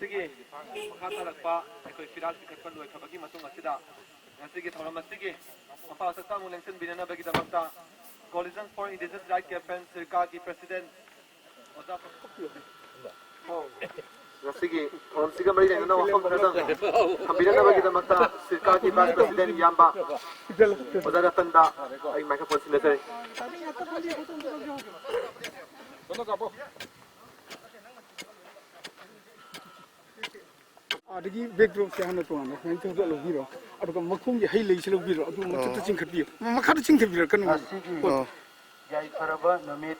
सिगी मखा तारकपा अखोई फिराल पिखटपा लोइखबगी मतुंग असिदा ngasiगी thoram asigi mapa sakta mu lengsen binana bagi damakta coalition for indigenous right campaign sirka ki president oda ngasigi thoram siga mari lengna wafam kadang binana bagi damakta sirka ki vice president yamba oda ratanda ai microphone sinasari dono kapo आदगी backdrop से हमें तो आना है तो लोग भी रो अब का मखूम ये है लेकिन लोग भी रो तो मत तो चिंख भी मखा तो चिंख भी रो कन याई फरबा नमित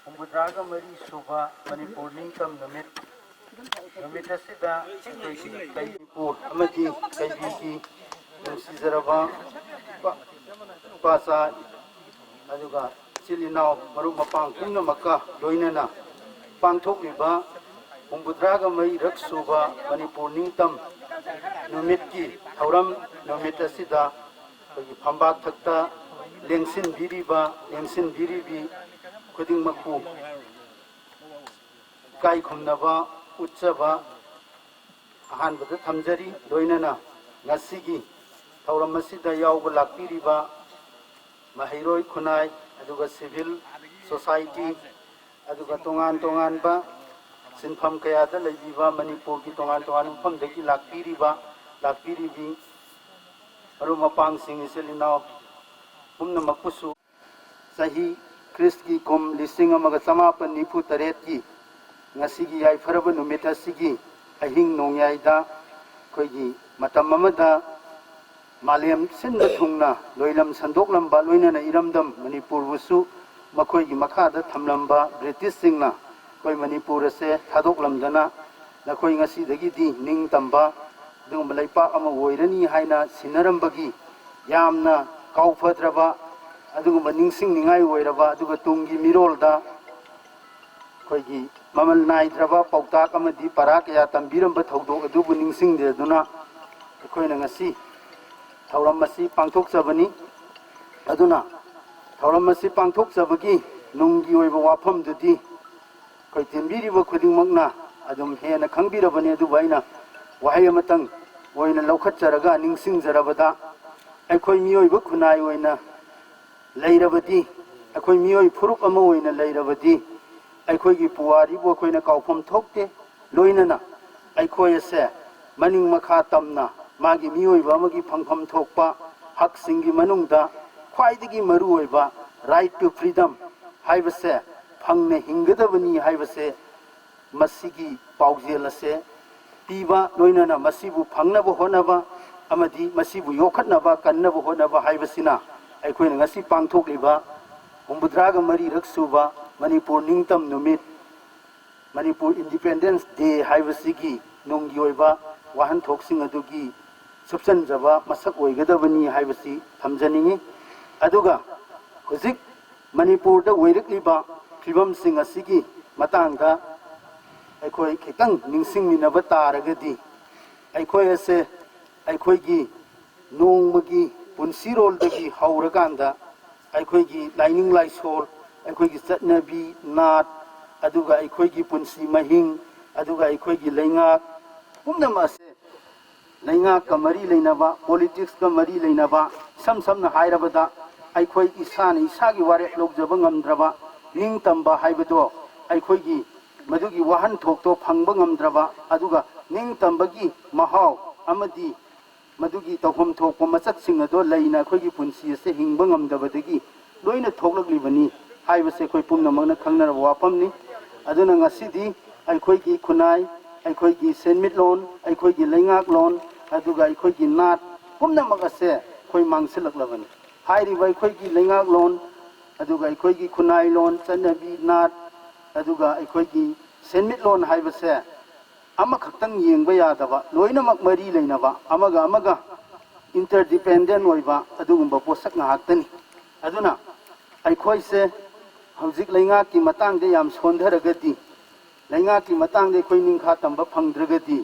उम्बुद्रागा मरी सुबा मणिपुर निंगतम नमित असिदा कईपुर अमजी कईबी सिजरबा पासा अदुगा चिलिनाव मरु मपांग पुनमका लोइनना पांथोकलिबा उम्बुद्रागा मई रक्सुबा मणिपुर निंगतम नुमित की थौरम नुमित असिदा फंबाक थक्ता लेंसिन बिरिबी खुदिंग मखु काई खुमनबा उच्चबा अहानबद थमजरी लोइनना ngasiगी थौरम असिदा यावबा लाक्पिरिबा महैरोय खुनाय अदुगा सिविल सोसाइटी अदुगा तोंगान सिंफम कयादा लेबीबा मणिपुर की तोंगान मफमदगी लाक्पिरिबी मरु मपांग सिंग इसेलिनाव पुनमकुसु सही क्रिस्त की कुम लिसिंग अमगा समापन निफु तरेत की ngasiगी याई फरब नुमित असिगी अहिंग नोंयाइदा खोइगी मतम अमदा मालेम सिंद थुंगना लोइलम संदोकलंबा लोइनना इरमदम मणिपुर बुसु मखोइगी मखादा थमलंबा ब्रिटिश सिंगना कोई मणिपुर से थादोकलमदना नखोई ngasiदगी दी निंग तंबा दुंग लैपाक अमा ओइरनी हाइना सिनरमबगी यामना काउफद्रबा अदुगुम निंगसिंग निंगाई ओइरबा अदुगा तुंगी मिरोलदा खोइगी ममल नाइद्रबा पौताक अमदी परा कया तंबीरमबा थौदोक अदुबु निंगसिंग देदुना अखोइना ngasi थौरम मसी पांथोकजबनी अदुना थौरम मसी पांथोकजबगी नुंगी ओइबा वाफम दुदी कोई तिनबीरिबा खुदिंगमकना अदुम हेना खंगबीरबनी अदुबाइना वहाय अमतंग ओइना लौखतजरगा निंगसिंगजरबदा अखोइ मियोइबा खुनाय ओइना लैरबदी अखोइ मियोइ फुरुप अमा ओइना लैरबदी अखोइगी पुवारिबो अखोइना काउफम थोकते लोइनना अखोइसे मनिंग मखा तमना मागी मियोइबा अमगी फंगफम थोकपा हकसिंगी मनुंगदा ख्वाइदगी मरु ओइबा राइट टू फ्रीडम हाइबसे फंगने हिंगदबनी हाइबसे मसीगी पाउजेलसे पीबा लोइनना मसीबु फंगनबो होनबा अमदी मसीबु योखतनबा कन्नबो होनबा हाइबसिना अखोइना ngasi पांथोकलिबा उम्बुद्रागा मरी रक्सुबा मणिपुर निंगतम नुमित मणिपुर इंडिपेंडेंस डे हाइबसिगी नुंगी ओइबा वाहन थोकसिंग अदुगी सुपसनजबा मसक ओइगदबनी हाइबसि थमजनिंगी अदुगा हुजिक मणिपुर दा ओइरक्लिबा फिबम सिंग असिगी मतंगदा अखोइ खितंग निंगसिंगमिनबा तारगदी अखोइ असे अखोइगी नोंमगी पुनसिरोलदगी हौरकांदा अखोइगी लाइनिंग लाइसोल अखोइगी चटनबी नाट अदुगा अखोइगी पुनसि महिंग अदुगा अखोइगी लैंगाक पुनमसे लैंगाक का मरी लेनबा पॉलिटिक्स का मरी लेनबा सम समना हाइरबदा अखोइ इसानी इसागी वारे लोकजब ngमद्रबा निंग तंबा हाइबदो अखोइगी मदुगी वाहन थोकतो फंगबा ngमद्रबा अदुगा निंग तंबगी महाव अमदी मदुगी तौफम थोकपा मचकसिंग अदो लैना अखोइगी पुंसी से हिंगबा ngमदबदगी लोइना थोकलगलिबनी हाइबसे अखोइ पुमनमगना खंगनरबा वाफमनी अदुना ngasiदी अखोइगी खुनाय अखोइगी सेनमिटलोन अखोइगी लैंगाक लोन अदुगा अखोइगी नाट पुमनमगसे अखोइ मांगसिलकलबनी हाइरिबा अखोइगी लैंगाक लोन अदुगा अखोइगी खुनाय लोन चनबी नाट अदुगा अखोइगी सेनमिटलोन हाइबसे अमखक्तंग येंगबा यादबा लोइनमक मरी लेनबा अमगा इंटरडिपेंडेंट ओइबा अदुगुंबा पोसक ngahakतनी अदुना अखोइसे हौजिक लैंगाकी मतंगदे याम सोंधरगदी लैंगाकी मतंगदे अखोइ निंखा तंबा फंगद्रगदी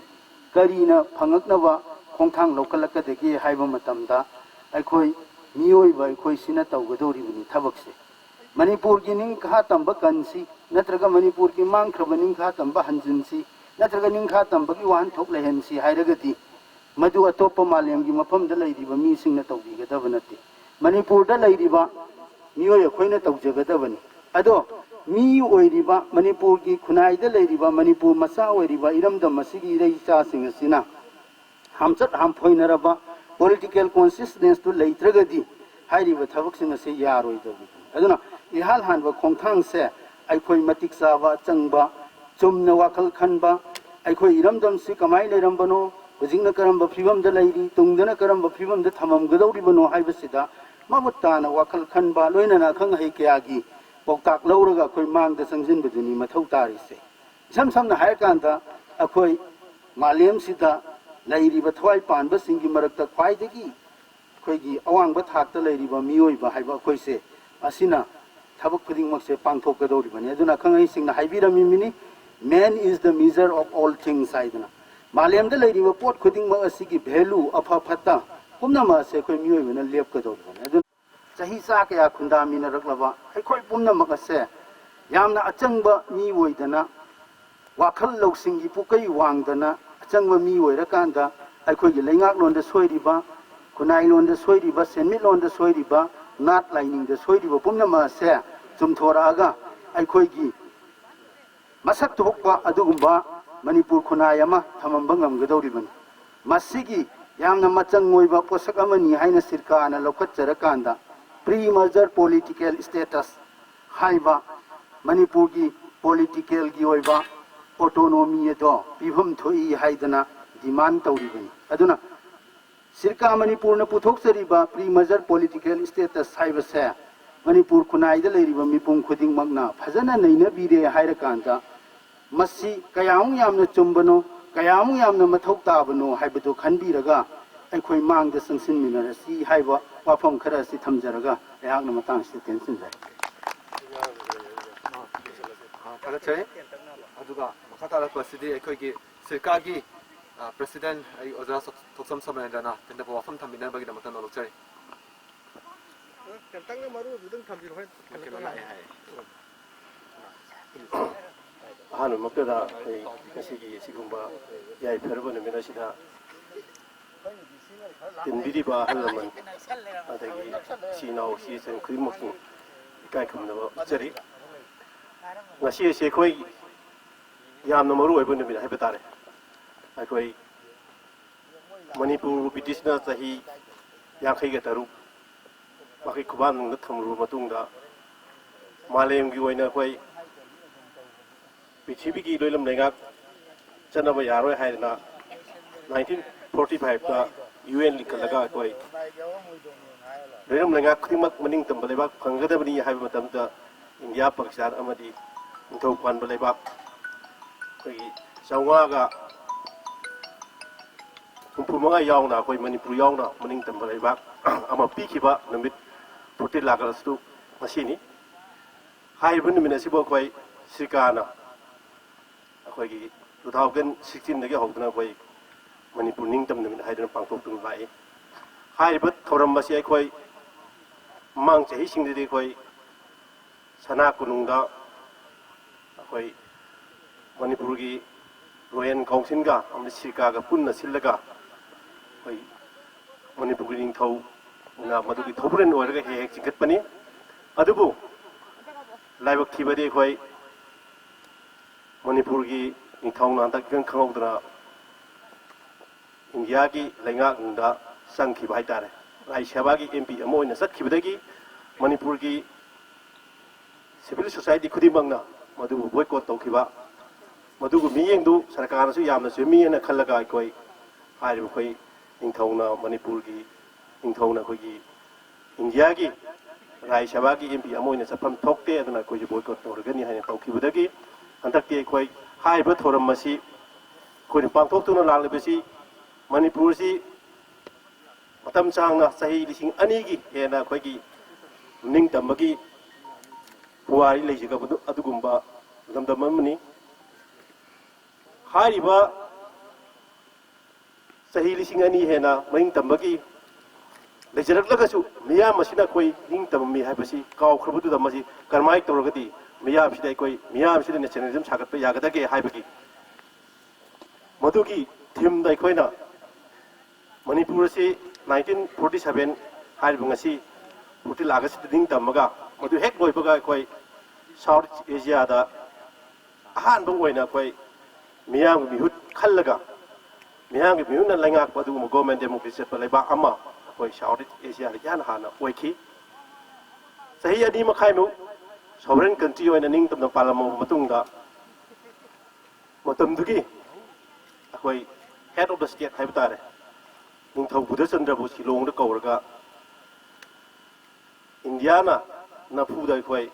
करीना फंगकनबा खोंथांग लौकलकदगी हाइबा मतमदा अखोइ मियोइबा अखोइ सिना तौगदोरिबनी थबकसे मणिपुर की निंखा तंबा कंसी नत्रगा मणिपुर की मांगख्रबा निंखा तंबा हंजिनसी नत्रगा निंखा तंबगी वाहन थोक लेहनसी हायरगति मधु अतोप मालेम की मफम दलैरिबा मीसिंग न तौबीगदब नते मणिपुर दा लैरिबा मियोय अखोइना तौजगदबनी अदो मी ओइरिबा मणिपुर की खुनाई दा लैरिबा मणिपुर मसा ओइरिबा इरमदम मसिगी इरैचा सिंग सिना हमचत हमफोइनरबा पॉलिटिकल कॉन्सियसनेस तो लेत्रगदी हाइरिबा थबक सिंग से यारोइदबी अदुना इहाल हानबा खोंथांग से अखोइ मतिक चाबा चंगबा चुमना वाखल खनबा अखोइ इरमदम से कमाई लेरमबनो हजिंगना करंबा फिबमदा लैरी तुंगदना करंबा फिबमदा थममगदौरिबनो हाइबसिदा ममुत्ताना वाखल खनबा लोइनना खंग है कयागी पौताक लौरगा अखोइ मांगदा संजिनबदुनी मथौ तारिसे सम समना हाय कांदा अखोइ मालेम सिदा लैरिबा थवाइ पानबा सिंगी मरकता ख्वाइदगी अखोइगी अवांगबा थाकता लैरिबा मियोइबा हाइबा अखोइसे असिना थबक खुदिंगमकसे पांथोकदौरिबनी अदुना खंगै सिंगना हाइबिरमिमिनी man is the measure of all things haidana मालेम दा लैरिबा पोट खुदिंगमक असिगी भेलू अफा फता पुमनमा से अखोइ मियोइबना लेपकदौरिबनी अदुना चाही चा कया खुंदामिना रखलबा अखोइ पुमनमक असे यामना अचंगबा मी ओइदना वाखल लौसिंगी पुकै वांगदना अचंगबा मी ओइरकांदा अखोइगी लैंगाक लोंदा सोइरिबा खुनाई लोंदा सोइरिबा सेनमिट लोंदा सोइरिबा नाट लाइनिंगदा सोइरिबा पुमनमा से चुमथोरागा अखोइगी मसक थोकपा अदुगुंबा मणिपुर खुनाई अमा थमंबा ngamgदौरिबनी मसिगी यामना मचंग ओइबा पोसक अमनी हाइना सिरकाना लौखतजरकांदा प्री मर्जर पॉलिटिकल स्टेटस हाइबा मणिपुर की पॉलिटिकल की ओइबा ऑटोनोमी अदो पिभम थोई हाइदना डिमांड तौरिबनी अदुना सिरका मणिपुर न पुथोकसरिबा प्री मर्जर पॉलिटिकल स्टेटस हाइबसे मणिपुर खुनाइदा लैरिबा मिपुम खुदिंगमकना फजना नैनबीरे हाइरकांदा मसी कयामु यामना चुंबनो कयामु यामना मथौ ताबनो हाइबदो खनबीरगा अखोइ मांगदा संसिनमिनरसी हाइबा वाफम खरसी थमजरगा अयागना मतंग से टेंशन जाय थागतरे अदुगा मखा तारकपसिदि अखोइगी सरकारगी प्रेसिडेंट आई ओजा थोक्सम समयदना तेंदा वाफम थमिनबगी दमता नोलचरे तंगना मारू दुदंग थम्बिरो है हानु मक्तदा ngasiगी sigumba yai pherba numina sida tinbiriba halaman adagi sinau si sen khrimoksu kai khamna chari ngasi se khoi yamna maru oibu numina haiba tare akhoi manipur britishna chahi yankhai ga taru bakai kuban nung thamru matungda malem gi oina khoi पृथ्वी की लोइलम लेंगाक चनब यारोय हाइना 1945 का UN लिखलगा कोई लोइलम लेंगाक खुदिमक मनिंग तंब लेबाक फंगदबनी HYBE मतमदा India Pakistan अमदी निथौ पानब लेबाक कोई चौवागा हुंफुमगा यावना कोई मणिपुर यावना मनिंग तंब लेबाक अमा पीखिबा नमित फुटे लागलस्तु मसिनी हाइब निमिनसिबो कोई सिकाना अखोई 2016 दगे होदना कोई मणिपुर निंगतम नमिन हाइदना पांगथोक्तुन लाई हाइब थौरम मसी अखोई मांग चही सिंगदि कोई सना कुनुंगदा अखोई मणिपुर की रोयन काउंसिल का हम सिरका का पुन्ना सिलगा कोई मणिपुर की निंगथौ ना मदुगी थौबरेन ओरगा हे चिंगतपनी अदुबु लाइबक थिबदि कोई मणिपुर की निथौना तकन खंगौदना इंडिया की लेंगांगदा संखिबा हाइतारे रायसेबा की एमपी अमो ओइना सत्खिबदगी मणिपुर की सिविल सोसाइटी खुदिमंगना मदुबु बॉयकॉट तौखिबा मदुगु मियेंदु सरकारनसु यामना सेमियना खल्लगा कोई हाइबु कोई निथौना मणिपुर की निथौना कोई इंडिया की रायसेबा की एमपी अमो ओइना सफम थोकते अदना कोई बॉयकॉट तौरगनी हाइना तौखिबदगी हंतक्ति अखोई हाइब थोरम मसी कोई पांथोक्तुना लांगलिबसी मणिपुर से मतम चांगना सही लिसिंग अनीगी हेना अखोईगी निंगतंबगी पुवारी लेजिगबदु अदुगुंबा लमदममनी हाइबा सही लिसिंग अनी हेना निंगतंबगी लेजरकलगसु मियाम मसिना कोई निंगतममी हाइबसी कावख्रबदुदा मसी करमाई तौरगदी मियाम सिदा कोई मियाम सिदा नेशनलिज्म सागत यागदगे हाइबगी मधुगी थीम दा अखोइना मणिपुर से 1947 HYBE ngasi 40 August ding tamaga मधु हेक लोइबगा अखोइ साउथ एशिया दा अहान बं ओइना अखोइ मियाम मिहुत खल्लगा मियाम मिहुत न लंगा पदु गवर्नमेंट डेमोक्रेसी पलेबा अमा अखोइ साउथ एशिया दा यान हाना ओइखी सही अनी मखाइमु सोवरेन कंट्री ओइना निंग तमना पार्लियामेंट मतुंगा मतमदुगी अखोइ हेड ऑफ द स्टेट हाइब तारे निंथौ बुधचंद्रबु सिलोंग द कौरगा इंडिया ना नफुदा अखोइ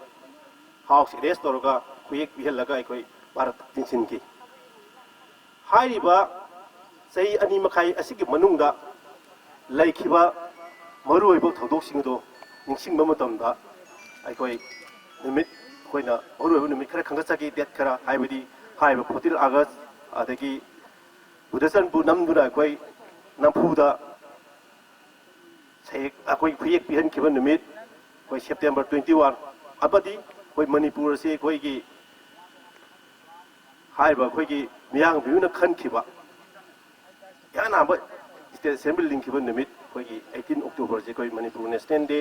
हाउस अरेस्ट तौरगा खुयेक पिहलगा अखोइ भारत तिनसिन की हाइबा सही अनी मखाइ असिगी मनुंगदा लैखिबा मरुओइबो थौदोकसिंगदो निंसिंगबा मतमदा अखोइ निमित अखोइना मरुओइबो निमित खरा खंगचागी डेट खरा हाइबदी हाइबा 14 August अदगी बुधचंद्रबु नमदुना अखोइ नमफुदा सही अखोइ खुयेक पिहनखिबा निमित अखोइ September 21 अबदी अखोइ मणिपुर से अखोइगी हाइबा अखोइगी मियांग बिउना खनखिबा यानाबा स्टेट असेंबली लिंखिबा निमित अखोइगी 18 October से अखोइ मणिपुर नेशनल डे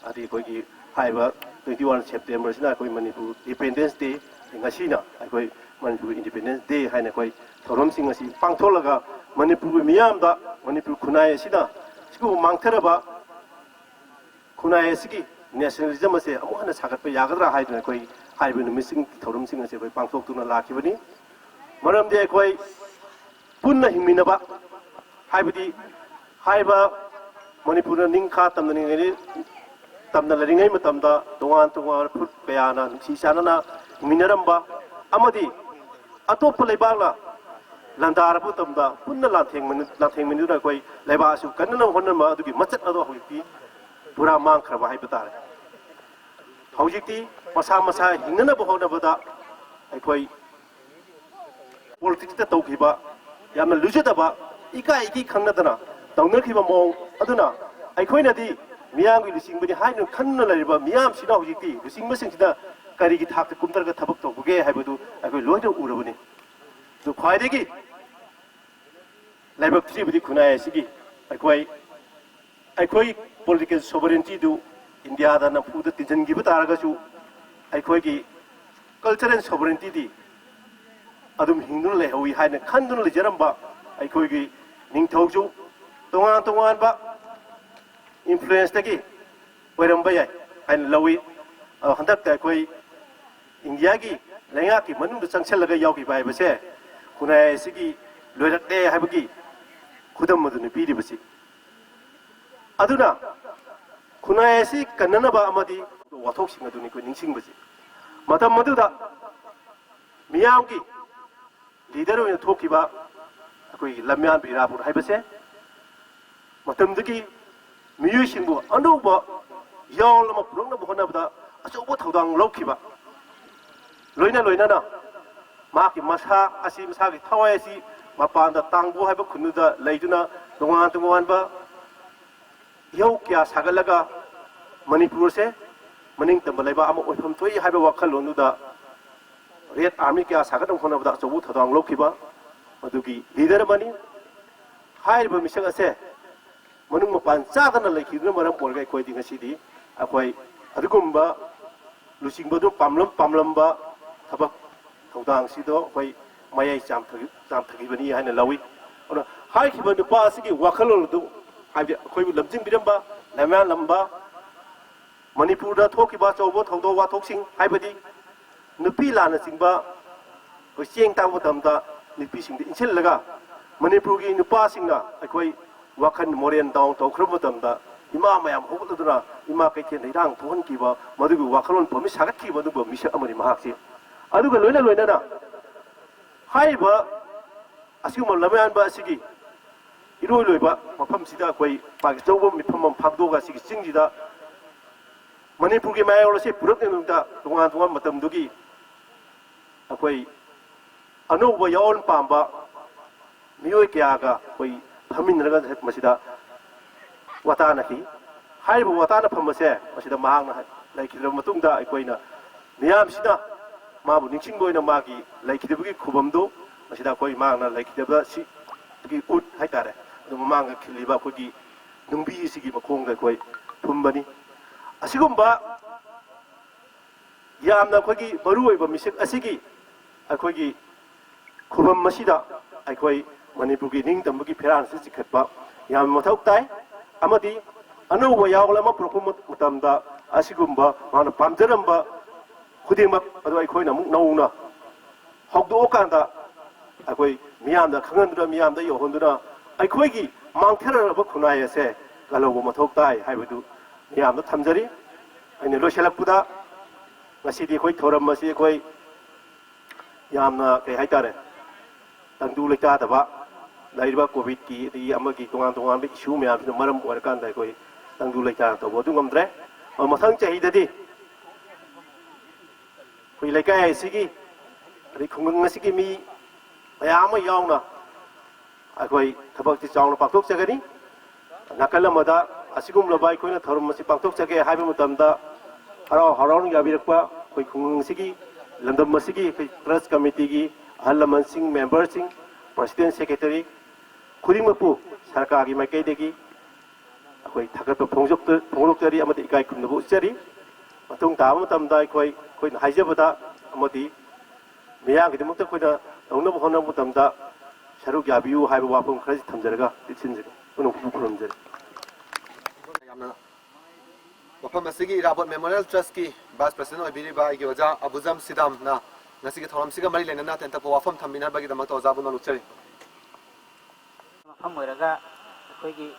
अदि अखोइगी हाइबा 21 September सिना अखोइ मणिपुर इंडिपेंडेंस डे ngasiना अखोइ मणिपुर इंडिपेंडेंस डे हाइना अखोइ थौरमसिंग असि पांगथोलगा मणिपुर मियामदा मणिपुर खुनाय सिना सिगु मांगथरबा खुनाय सिगी नेशनलिज्म असे अमुहना सागतपा यागद्रा हाइदना अखोइ हाइबा निमिसिंग थौरमसिंग असे अखोइ पांगथोक्तुना लाखिबनी मरमदे अखोइ पुन्ना हिंमिनबा हाइबदी हाइबा मणिपुर निंखा तमदनिंगनि तमना लरिंगै मतमदा तोंगान तोंगान फुट कयाना नुसी चानना हिंमिनरंबा अमदी अतोप लेबागला लंदारबु तमदा पुन्ना लाथेंगमिनुना अखोइ लेबासु कन्नना होननमा अदुगी मचत अदो हौजिक्ति पुरा मांखरबा हाइबा तारे हौजिक्ति मसा मसा हिंगनबा होनबदा अखोइ पॉलिटिक्स दा तौखिबा यामना लुजदबा इका इकी खंगनदना तौनखिबा मोंग अदुना अखोइनदी मियांगी लुसिंगबनि हाइनु खन्ना लरिबा मियाम सिना हौजिक्ति लुसिंगबसिंगसिदा करिगी थाक कुमतरगा थबक तौबगे हाइबदु अखोइ लोइदो उरबनि दु ख्वाइदेगी लाइबक थ्रीबुदी खुनाय सिगी अखोइ पॉलिटिकल सोवरेनिटी दु इंडिया दा नफुदा तिजनगिबा तारगसु अखोइगी कल्चरल सोवरेनिटी दी अदुम हिंदुन लेहौई हाइना खंदुन लेजरंबा अखोइगी निंथौजु तोंगान तोंगानबा इन्फ्लुएंस तगी ओइरंबा याय हाइना लौई हंदक अखोइ इंडिया की लैंगा की मनुंग चंगसलगा यावगी बायबसे खुनाय सिगी लोइरक्ते हाइबगी खुदम मदुनि पीरिबसि अदुना खुनाय सि कन्ननबा अमदी वाथोकसिंग अदुनि को निंसिंगबसि मतम मदुदा मियामगी लीडर ओइना थोकिबा अखोइ लम्यान बिरापुर हाइबसे मतमदगी मियुसिंगबु अनौबा यावलमा पुरंगना बहनबदा अचौबो थौदांग लौखिबा लोइना लोइनाना माकी मसा असी मसागी थवाय असी मपानदा तांगबो हाइबा खुनुदा लैदुना तोंगान तोंगानबा यौ क्या सागलगा मणिपुर से मनिंग तंबा लेबा अमा ओइफम थोइ हाइबा वाखलोनुदा रेड आर्मी क्या सागदम होनबदा अचौबो थौदांग लौखिबा मदुगी लीडर बनी हाइबा मिसंग असे मनुंग मपान चादना लैखिदुना मरम पोरगा अखोइदि ngasiदी अखोइ अदुगुम्बा लुसिंगबदु पामलंबा थबक थौदांग सिदो अखोइ मयाइ चामथगिबनी हाइना लौई अना हाइखिबा नुपा सिगी वाखलोलदु हाइबि अखोइबु लमजिंग बिरंबा लम्यान लंबा मणिपुर दा थोकिबा चौबो थौदो वाथोकसिंग हाइबदी नुपी लाना सिंगबा अखोइ चेंग तांबो तमदा नुपी सिंग इनसिलगा मणिपुर की नुपा सिंगना अखोइ वाखन मोरेन दाउन तौख्रब तमदा इमा मयाम होगलदुना इमा कैथे नैरांग थोहनकिबा मदुगु वाखलोन पमि सागतखिबा दुबो मिसा अमरि महाक्सि अदुगा लोइना लोइनाना हाइबा असिगुम लमयानबा असिगी इरोइ लोइबा मफमसिदा अखोइ पाकिस्तानबो मिफमम फागदोगा सिगी चिंगजिदा मणिपुर की मायोलसे पुरकनेनुदा तोंगान तोंगान मतमदुगी अखोइ अनौबा यावन पांबा मियोइ क्यागा अखोइ फमिनरगा मसिदा वातानखि हाइबा वाताना फमसे मसिदा महांगना लैखिद्र मतुंगदा अखोइना मियामसिदा माबु निंसिंगोइना मागी लैखिदबगी खुबमदो ꯃꯁꯤꯗ ꯑꯩꯈꯣꯏ ꯃꯥꯡꯅ ꯂꯩꯈꯤꯗꯕ ꯁꯤꯒꯤ ꯎꯠ ꯍꯥꯏꯇꯥꯔꯦ ꯑꯗꯨ ꯃꯃꯥꯡꯗ ꯈꯤꯜꯂꯤꯕ ꯑꯩꯈꯣꯏꯒꯤ ꯅꯨꯡꯕꯤ ꯑꯁꯤꯒꯤ ꯃꯈꯣꯡꯗ ꯑꯩꯈꯣꯏ ꯊꯨꯝꯕꯅꯤ ꯑꯁꯤꯒꯨꯝꯕ ꯌꯥꯝꯅ ꯑꯩꯈꯣꯏꯒꯤ ꯃꯔꯨꯑꯣꯏꯕ ꯃꯤꯁꯛ ꯑꯁꯤꯒꯤ ꯑꯩꯈꯣꯏꯒꯤ ꯈꯨꯕꯝ ꯑꯁꯤꯗ ꯑꯩꯈꯣꯏ ꯃꯅꯤꯄꯨꯔꯒꯤ ꯅꯤꯡꯇꯝꯕꯒꯤ ꯐꯤꯔꯥꯜ ꯑꯁꯤ ꯆꯤꯡꯈꯠꯄ ꯌꯥꯝꯅ ꯃꯊꯧ ꯇꯥꯏ ꯑꯃꯗꯤ ꯑꯅꯧꯕ ꯌꯥꯎꯒꯜ ꯑꯃ ꯄꯨꯔꯛꯄ ꯃꯇꯝꯗ ꯑꯁꯤꯒꯨꯝꯕ ꯃꯥꯅ ꯄꯥꯝꯖꯔꯝꯕ ꯈꯨꯗꯤꯡꯃꯛ ꯑꯗꯨ ꯑꯩꯈꯣꯏꯅ ꯑꯃꯨꯛ ꯅꯧꯅ ꯍꯧꯗꯣꯛꯑꯀꯥꯟꯗ ꯑꯩꯈꯣꯏ ꯃꯤꯌꯥꯝꯗ ꯈꯪꯍꯟꯗꯨꯅ ꯃꯤꯌꯥꯝꯗ ꯌꯧꯍꯟꯗꯨꯅ ꯑꯩꯈꯣꯏꯒꯤ ꯃꯥꯡꯊꯔꯕ ꯈꯨꯟꯅꯥꯏ ꯑꯁꯦ ꯀꯜꯍꯧꯕ ꯃꯊꯧ ꯇꯥꯏ ꯍꯥꯏꯕꯗꯨ ꯃꯤꯌꯥꯝꯗ ꯊꯝꯖꯔꯤ ꯑꯩꯅ ꯂꯣꯏꯁꯤꯜꯂꯛꯄꯗ ꯉꯁꯤꯗꯤ ꯑꯩꯈꯣꯏ ꯊꯧꯔꯝ ꯑꯁꯤ ꯑꯩꯈꯣꯏ ꯌꯥꯝꯅ ꯀꯩ ꯍꯥꯏꯇꯥꯔꯦ ꯇꯪꯗꯨ ꯂꯩꯇꯥꯗꯕ ꯂꯩꯔꯤꯕ ꯀꯣꯚꯤꯗꯀꯤ ꯑꯗꯒꯤ ꯑꯃꯒꯤ ꯇꯣꯉꯥꯟ ꯇꯣꯉꯥꯟꯕ ꯏꯁꯨ ꯃꯌꯥꯝꯁꯤꯅ ꯃꯔꯝ ꯑꯣꯏꯔꯀꯥꯟꯗ ꯑꯩꯈꯣꯏ ꯇꯪꯗꯨ ꯂꯩꯇꯥꯅ ꯇꯧꯕ ꯑꯗꯨ ꯉꯝꯗ꯭ꯔꯦ ꯃꯊꯪ ꯆꯍꯤꯗꯗꯤ ꯑꯩꯈꯣই ꯂꯩꯀꯥꯏ ꯑꯁꯤꯒꯤ ꯑꯗꯩ ꯈꯨꯡꯒꯪ ꯑꯁꯤꯒꯤ ꯃꯤ ꯃꯌꯥꯝ ꯑꯃ ꯌꯥꯎꯅ ꯑꯩꯈꯣꯏ ꯊꯕꯛꯁꯤ ꯆꯥꯎꯅ ꯄꯥꯡꯊꯣꯛꯆꯒꯅꯤ ꯅꯥꯀꯜ ꯑꯃꯗ ꯑꯁꯤꯒꯨꯝꯂꯕ ꯑꯩꯈꯣꯏꯅ ꯊꯧꯔꯝ ꯑꯁꯤ ꯄꯥꯡꯊꯣꯛꯆꯒꯦ ꯍꯥꯏꯕ ꯃꯇꯝꯗ ꯍꯔꯥꯎ ꯍꯔꯥꯎꯅ ꯌꯥꯕꯤꯔꯛꯄ ꯑꯩꯈꯣꯏ ꯈꯨꯡꯒꯪ ꯑꯁꯤꯒꯤ ꯂꯝꯗꯝ ꯑꯁꯤꯒꯤ ꯑꯩꯈꯣꯏ ꯇ꯭ꯔꯁ ꯀꯃꯤꯇꯤꯒꯤ ꯑꯍꯜ ꯂꯃꯟꯁꯤꯡ ꯃꯦꯝꯕꯔꯁꯤꯡ ꯄ꯭ꯔꯁꯤꯗꯦꯟ ꯁꯦꯀ꯭ꯔꯦꯇꯔꯤ ꯈꯨꯗꯤꯡꯃꯛꯄꯨ ꯁꯔꯀꯥꯔꯒꯤ ꯃꯥꯏꯀꯩꯗꯒꯤ ꯑꯩꯈꯣꯏ ꯊꯥꯒꯠꯄ ꯐꯣꯡꯗꯣꯛꯆꯔꯤ ꯑꯃꯗꯤ ꯏꯀꯥꯏ ꯈꯨꯝꯅꯕ ꯎꯠꯆꯔꯤ ꯃꯇꯨꯡ ꯇꯥꯕ ꯃꯇꯝꯗ ꯑꯩꯈꯣꯏꯅ ꯍꯥꯏꯖꯕꯗ ꯑꯃꯗꯤ ꯃꯤꯌꯥꯝꯒꯤꯗꯃꯛꯇ ꯑꯩꯈꯣꯏꯅ ꯇꯧꯅꯕ ꯍꯣꯠꯅꯕ ꯃꯇꯝꯗ ꯁꯔꯨꯛ ꯌꯥꯕꯤꯌꯨ ꯍꯥꯏꯕ ꯋꯥꯐꯝ ꯈꯔꯁꯤ ꯊꯝꯖꯔꯒ ꯇꯦꯛꯁꯤꯟꯖꯔꯤ ꯄꯨꯝꯅꯃꯛꯄꯨ ꯈꯨꯔꯨꯝꯖꯔꯤ ꯃꯐꯝ ꯑꯁꯤꯒꯤ ꯏꯔꯥꯕꯣꯠ ꯃꯦꯃꯣꯔꯤꯌꯦꯜ ꯇ꯭ꯔꯁꯠꯀꯤ ꯚꯥꯏꯁ ꯄ꯭ꯔꯁꯤꯗꯦꯟ ꯑꯣꯏꯕꯤꯔꯤꯕ ꯑꯩꯒꯤ ꯑꯣꯖꯥ ꯑꯕꯨꯖꯝ ꯁꯤꯗꯥꯝꯅ ꯉꯁꯤꯒꯤ ꯊꯧꯔꯝꯁꯤꯒ ꯃꯔꯤ ꯂꯩꯅꯅ ꯇꯦꯟꯇꯛꯄ ꯋꯥꯐꯝ ꯊꯝꯕꯤꯅꯕꯒꯤꯗꯃꯛꯇ ꯑꯣꯖꯥꯕꯨ ꯅꯣꯛꯆꯔꯤ ꯃꯐꯝ ꯑꯣꯏꯔꯒ ꯑꯩꯈꯣꯏꯒꯤ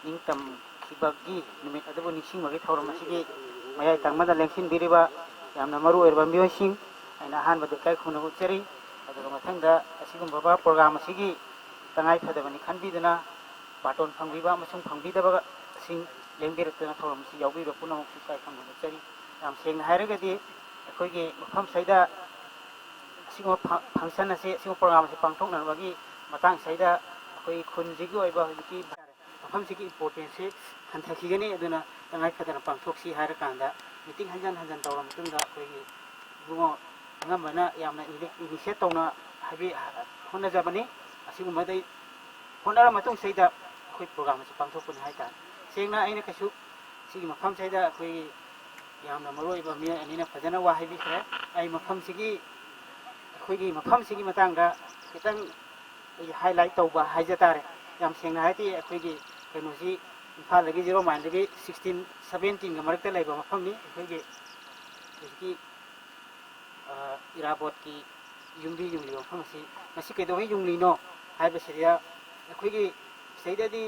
ꯅꯤꯡꯇꯝꯈꯤꯕꯒꯤ ꯅꯨꯃꯤꯠ ꯑꯗꯨꯕꯨ ꯅꯤꯡꯁꯤꯡꯕꯒꯤ ꯊꯧꯔꯝ ꯑꯁꯤꯒꯤ ꯃꯌꯥꯏ ꯇꯪꯕꯗ ꯂꯦꯡꯁꯤꯟꯕꯤꯔꯤꯕ ꯌꯥꯝꯅ ꯃꯔꯨ ꯑꯣꯏꯔꯕ ꯃꯤꯑꯣꯏꯁꯤꯡ ꯑꯩꯅ ꯑꯍꯥꯟꯕꯗ ꯏꯀꯥꯏ ꯈꯨꯝꯅꯕ ꯎꯠꯆꯔꯤ ꯑꯗꯨꯒ ꯃꯊꯪꯗ ꯑꯁꯤꯒꯨꯝꯕ ꯄ꯭ꯔꯣꯒ꯭ꯔꯥꯝ ꯑꯁꯤꯒꯤ ꯇꯉꯥꯏ ꯐꯗꯕꯅꯤ ꯈꯟꯕꯤꯗꯨꯅ ꯕꯥꯇꯣꯟ ꯐꯪꯕꯤꯕ ꯑꯃꯁꯨꯡ ꯐꯪꯕꯤꯗꯕꯁꯤꯡ ꯂꯦꯡꯕꯤꯔꯛꯇꯨꯅ ꯊꯧꯔꯝ ꯑꯁꯤ ꯌꯥꯎꯕꯤꯕ ꯄꯨꯝꯅꯃꯛꯁꯨ ꯏꯀꯥꯏ ꯈꯨꯝꯅꯕ ꯎꯠꯆꯔꯤ ꯌꯥꯝ ꯁꯦꯡꯅ ꯍꯥꯏꯔꯒꯗꯤ ꯑꯩꯈꯣꯏꯒꯤ ꯃꯐꯝꯁꯤꯗ ꯑꯁꯤꯒꯨꯝꯕ ꯐꯪꯁꯟ ꯑꯁꯤ ꯑꯁꯤꯒꯨꯝꯕ ꯄ꯭ꯔꯣꯒ꯭ꯔꯥꯝ ꯑꯁꯤ ꯄꯥꯡꯊꯣꯛꯅꯕꯒꯤ ꯃꯇꯥꯡꯁꯤꯗ ꯑꯩꯈꯣꯏ ꯈꯨꯟꯁꯤꯒꯤ ꯑꯣꯏꯕ ꯍꯧꯖꯤꯛꯀꯤ ꯃꯐꯝꯁꯤꯒꯤ ꯏꯝꯄꯣꯔꯇꯦꯟꯁꯤ ꯍꯟꯊꯈꯤꯒꯅꯤ ꯑꯗꯨꯅ ꯇꯉꯥꯏ ꯐꯗꯅ ꯄꯥꯡꯊꯣꯛꯁꯤ ꯍꯥꯏꯔꯀꯥꯟꯗ ꯃꯤꯇꯤꯡ ꯍꯟꯖꯟ ꯍꯟꯖꯟ ꯇꯧꯔ ꯃꯇꯨꯡꯗ ꯑꯩꯈꯣꯏꯒꯤ ꯏꯕꯨꯡꯉꯣ ꯑꯉꯝꯕꯅ ꯌꯥꯝꯅ ꯏꯅꯤꯁꯤꯌꯦꯠ ꯇꯧꯅ ꯍꯣꯠꯅꯖꯕꯅꯤ ꯑꯁꯤꯒꯨꯝꯕꯗꯩ ꯍꯣꯠꯅꯔ ꯃꯇꯨꯡꯁꯤꯗ ꯑꯩꯈꯣꯏ ꯄ꯭ꯔꯣꯒ꯭ꯔꯥꯝ ꯑꯁꯤ ꯄꯥꯡꯊꯣꯛꯄꯅꯤ ꯍꯥꯏꯇꯥꯔꯦ ꯁꯦꯡꯅ ꯑꯩꯅ ꯀꯩꯁꯨ ꯁꯤꯒꯤ ꯃꯐꯝꯁꯤꯗ ꯑꯩꯈꯣꯏꯒꯤ ꯌꯥꯝꯅ ꯃꯔꯨꯑꯣꯏꯕ ꯃꯤꯑꯣꯏ ꯑꯅꯤꯅ ꯐꯖꯅ ꯋꯥ ꯍꯥꯏꯕꯤꯈ꯭ꯔꯦ ꯑꯩ ꯑꯩꯈꯣꯏꯒꯤ ꯃꯐꯝꯁꯤꯒꯤ ꯃꯇꯥꯡꯗ खितंग हाईलाइट तौबा हाइजे तारे याम सेंगना हाइति अखोइगी कइनोसी इम्फालगी 0 माइलगी 16 17 गा मरकते लेबा मफमनी अखोइगी इसकी इराबोट की युंबी मफमसी मसी कइदोइ युंगलिनो हाइबसिया अखोइगी सैददी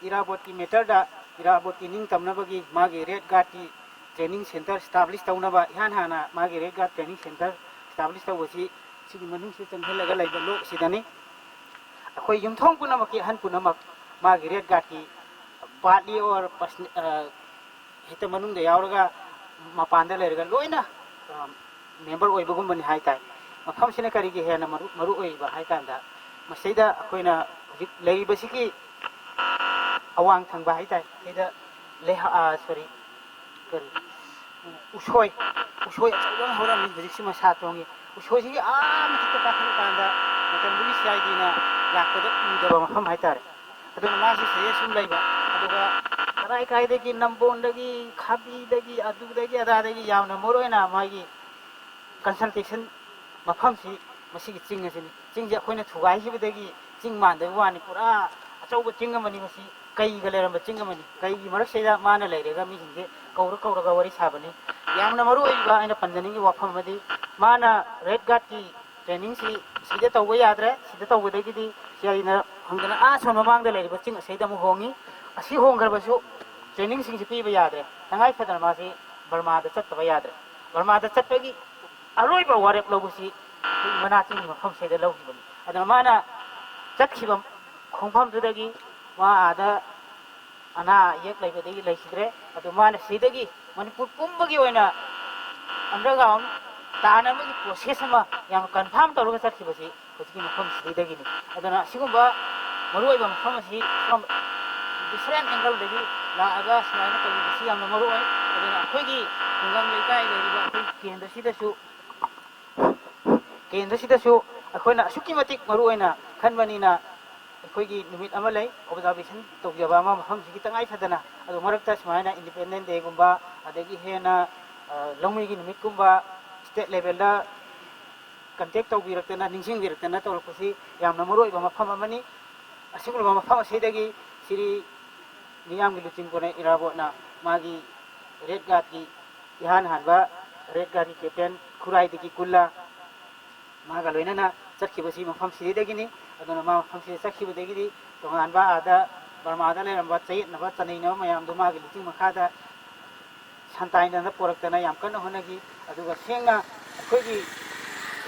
इराबोट की मेटरदा इराबोट की निंग तमनबगी मागे रेड गार्ड की ट्रेनिंग सेंटर स्टैब्लिश तौनबा इहान हाना मागे red guard training centre establish तौबसी सिगी मनुंग से चंगलगा लेबा लोक सिदानी अखोई युमथोंग पुनमक की हन पुनमक मागे रेड गार्ड की पार्टी और हित मनुंग दे यावरगा मपानदा लेरगा लोइना मेंबर ओइबगुम बनि हाइताय मफम सिने करिगे हेना मरु ओइबा हाइकांदा मसैदा अखोइना हुजिक लेइबसिकी अवांग थंगबा हाइताय एदा लेहा सॉरी करी उशोय अचौबा हौरम हुजिक सिमा सातोंगी उशोय सिगी मथिक पाखन कांदा मतंबुगी साइदिना लाकदा उदबा मफम हाइतारे अदुना मासी से सुम लेबा अदुगा कराई कायदगी नंबोंदगी खाबीदगी अदुदगी अदादगी यावना मोरोइना मागी कंसल्टेशन मफम सी मसीगी चिंग असिनी चिंग जे अखोइना थुगाई हिबदगी चिंग मानदे वानी पुरा अचौबा चिंग अमनी मसी कईगा लेरम चिंग अमनी कईगी मरकसेदा माना लेरेगा मिजिंगे कौरगा वरी साबनी यामना मरोइबा आइना पंजनिगी वाफम मदी माना रेड गार्ड की ट्रेनिंग सी सीदे तौबा याद्रे सीदे तौबदगी सियाइना हंगना आसन ममांगदा लेरिबा चिंग असेदा मु होंगी असि होंगरबसु ट्रेनिंग सिंग पीबा याद्रे तंगाई फदन मासी बर्मादा चत्तबा याद्रे बर्मादा चत्तगी अरोइबा वारेप लौबसी मनाचिंग मफम सेदा लौगिबनी अदना माना चत्खिबम खोंफम दुदगी मा आदा अना येक लेबदगी लेसिद्रे अदु माना सीदगी मणिपुर पुंबगी ओइना अंडरग्राउंड तानमगी प्रोसेस अमा याम कन्फर्म तौरगा चत्खिबसी हुजिकी मफम सीदगिनी अदना सिगुंबा मरुओइबा मफम असि फ्रॉम डिफरेंट एंगल दगी लागा सुमाइना तौबसी यामना मरुओइ अदना अखोइगी खुंगम लेकाई लेरिबा अखोइ केंद्र सिदसु ꯑꯩꯈꯣꯏꯅ ꯑꯁꯨꯛꯀꯤ ꯃꯇꯤꯛ ꯃꯔꯨꯑꯣꯏꯅ ꯈꯟꯕꯅꯤꯅ ꯑꯩꯈꯣꯏꯒꯤ ꯅꯨꯃꯤꯠ ꯑꯃ ꯂꯩ ꯑꯣꯕꯖꯥꯔꯕꯦꯁꯟ ꯇꯧꯖꯕ ꯑꯃ ꯃꯐꯝꯁꯤꯒꯤ ꯇꯉꯥꯏ ꯐꯗꯅ ꯑꯗꯨ ꯃꯔꯛꯇ ꯁꯨꯃꯥꯏꯅ ꯏꯟꯗꯤꯄꯦꯟꯗꯦꯟ ꯗꯦꯒꯨꯝꯕ ꯑꯗꯒꯤ ꯍꯦꯟꯅ ꯂꯧꯃꯤꯒꯤ ꯅꯨꯃꯤꯠꯀꯨꯝꯕ ꯁ꯭ꯇꯦꯠ ꯂꯦꯚꯦꯜꯗ ꯀꯟꯇꯦꯛ ꯇꯧꯕꯤꯔꯛꯇꯅ ꯅꯤꯡꯁꯤꯡꯕꯤꯔꯛꯇꯅ ꯇꯧꯔꯛꯄꯁꯤ ꯌꯥꯝꯅ ꯃꯔꯨꯑꯣꯏꯕ ꯃꯐꯝ ꯑꯃꯅꯤ ꯑꯁꯤꯒꯨꯝꯕ ꯃꯐꯝ ꯑꯁꯤꯗꯒꯤ ꯁꯤꯔꯤ ꯃꯤꯌꯥꯝꯒꯤ ꯂꯨꯆꯤꯡꯄꯨꯔꯦꯜ ꯏꯔꯥꯕꯣꯠꯅ ꯃꯥꯒꯤ ꯔꯦꯗ ꯒꯥꯔꯗꯀꯤ इहान हानबा रेड गाड़ी कैप्टन खुराई दगी कुल्ला मागा लोइनना चखिबसी मफम सिदेगिनी अदुना मा मफम सिदे चखिबदेगिदी तोंगानबा आदा बर्मादा लेरंबा चैनबा तनैनबा मयाम दो मागे लिचिंग मखादा santaina पोरक्तना याम कन्न होनगी अदुगा सेंगना अखोगी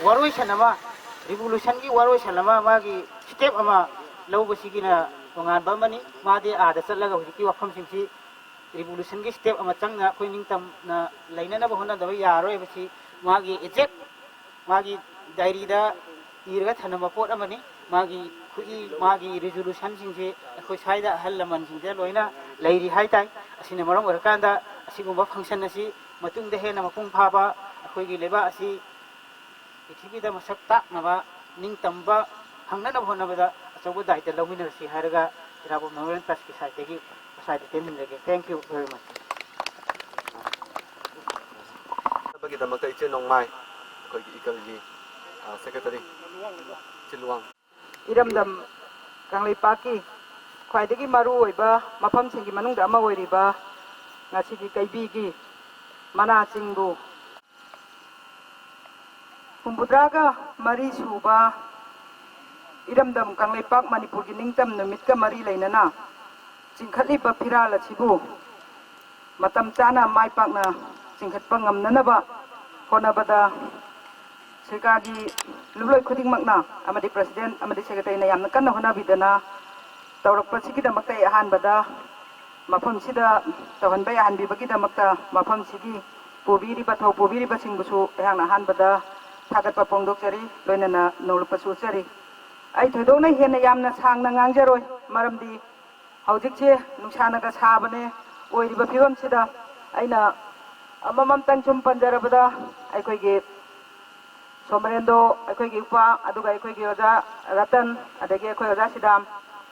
वारोइसन अमा रिवोल्यूशन की वारोइसन अमा मागी स्टेप अमा लौबसिगिना तोंगानबा मनी मादे आदा चलगा हुजिकी वफम सिंसी रिवोल्यूशन की स्टेप अमा चंगना अखोई निंगतमना लैननबा होनदबा यारोयबसी मागी एजेक्ट मागी डायरीदा इरगा थनबा पोट अमनी मागी खुई मागी रिजोल्यूशन सिंसे अखोई साइदा अहल लमन सिंसे लोइना लैरी हाइताई असिना मरम ओरकांदा असिगुंबा फंक्शन असी मतुंगदा हेना मपुंग फाबा अखोईगी लेबा असी पृथ्वीदा मसक ताकनबा निंगतमबा हंगनबा होनबदा अचौबा दायित्व लौमिनरसी हारगा इराबोम मेमोरियल ट्रस्ट की साइडगी साइड तेमिनरगे थैंक यू वेरी मच ꯕꯒꯤꯗꯃꯛꯇ ꯏꯆꯦ ꯅꯣꯡꯃꯥꯏ ꯑꯩꯈꯣꯏꯒꯤ ꯏꯀꯜꯒꯤ ꯁꯦꯀ꯭ꯔꯦꯇꯔꯤ ꯆꯤꯜꯋꯥꯡ इरमदम कांगलेपाकी ख्वाइदगी मरु ओइबा मफमसिंगी मनुंगदा अमा ओइरिबा ngasiगी कैबीगी मनासिंगबु हुंबुद्रागा मरी सुबा इरमदम कांगलेपाक मणिपुरगी निंगतम नुमितका मरी लेनना चिंखलिबा फिराल असिबु मतम चाना माइपाकना चिंखतपा ngamnanaba honabada सरकारगी लुलोय खुदिंगमकना अमदि प्रेसिडेंट अमदि सेक्रेटरी यामना कन्ना होनाबिदना तौरकपसिगिदमकता अहानबदा मफमसिदा तवहनबा याहनबिबगिदमकता मफमसिगी पुबिरिबा थौ पुबिरिबसिंगबुसु अहांना अहानबदा थागतपा पोंदोकचरी लोइनना नौलपसु चरी आई थोदोंना हेना यामना सांगना ngangjaroi maramdi हौजिकसे नुसानागा साबने ओइरिबा फिवमसिदा आइना अमममतंग सुम पंजरबदा अखोइगे सोमरेंदो अखोइगे उपा अदुगा अखोइगे ओजा रतन अदगे अखोइ ओजा सिदाम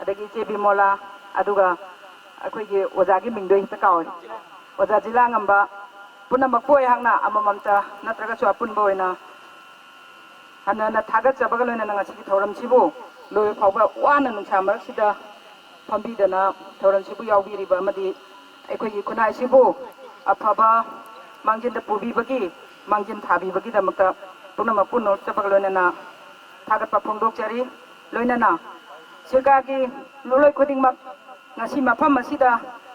अदगे चे बिमोला अदुगा अखोइगे ओजागी मिंगदो हिता काओ ओजा जिलांगंबा पुनमक पोय हांगना अमममता नत्रगा सु अपुनबो ओइना हनना थागत जबगा लोइना ngasiगी थौरमसिबो लोय फावबा वाना नुसा मरसिदा फंबीदना थौरमसिबु यावबिरिबा मदि अखोइगे खुनाइसिबु अफबा मांजिन पुबीबगी मांजिन थाबीबगीदमकता पुनम पुनो चपक लोइनना थागतपा फोंदोकचरी लोइनना सरकारगी लुलोय खुदिंगमक ngasi mafam asida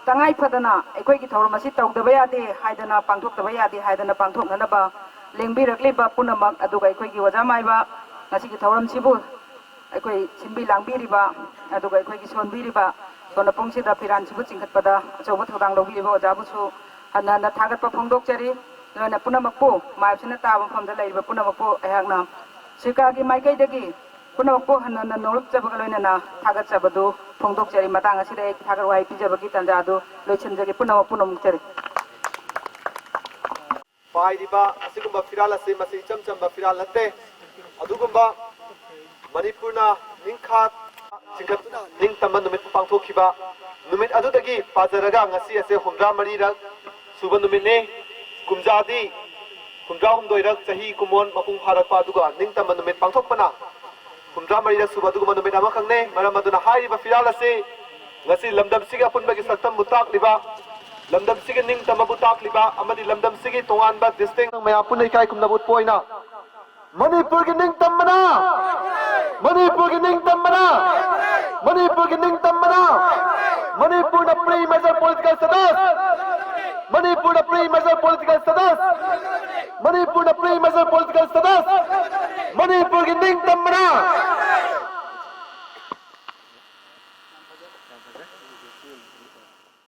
tangai phadana अखोइगी थौरम असि तौदबा यादे हाइदना पांथोकदबा यादे हाइदना पांथोकनबा लेंबिरकलिबा पुनमक अदुगा अखोइगी वजा माइबा ngasiगी थौरम सिबु अखोइ सिंबि लांबिरिबा अदुगा अखोइगी सोनबिरिबा सोनपुंगसिदा फिरान सिबु चिंखतपदा अचौबा थौदांग लौबिरिबा वजाबुसु हन्ना थागतपा फोंदोकचरी लोइना पुनमकपु माइबसिना ताबा फमदा लैरिबा पुनमकपु अहांना सरकारगी माइकैदगी पुनमकपु हन्ना नौलपजबगा लोइना थागतजबदु फोंदोकचरी मतांग असिदा एक थागरवाई पिजबगी तंजादु लोइछनजगे पुनमकपु नमुकचरी पाइरिबा असिगुंबा फिराल असे मसि चमचंबा फिराल नते अदुगुंबा मणिपुरना निंखा चिंखतुना निंगतम नुमित पांथोखिबा नुमित अदुदगी पाजरगा ngasi असे हुमरा मरीरक सुबा नुमितने कुमजादी हुमरा हुमदोइरक चही कुमोन मपुंग फारकपा अदुगा निंगतम नुमित पांथोकपना हुमरा मरीरक सुबा अदुगुंबा नुमित अमा खंगने मरम अदुना हाइरिबा फिराल असे ngasi lamdam siga apunbagi saktam butak liba lamdam siga ningtam butak liba amadi lamdam sigi tongan ba distinct maya punai kai kumna but poina manipur gi ningtam mana manipur gi ningtam mana manipur gi ningtam mana manipur na pre major political status manipur na pre major political status manipur na pre major political status manipur gi ning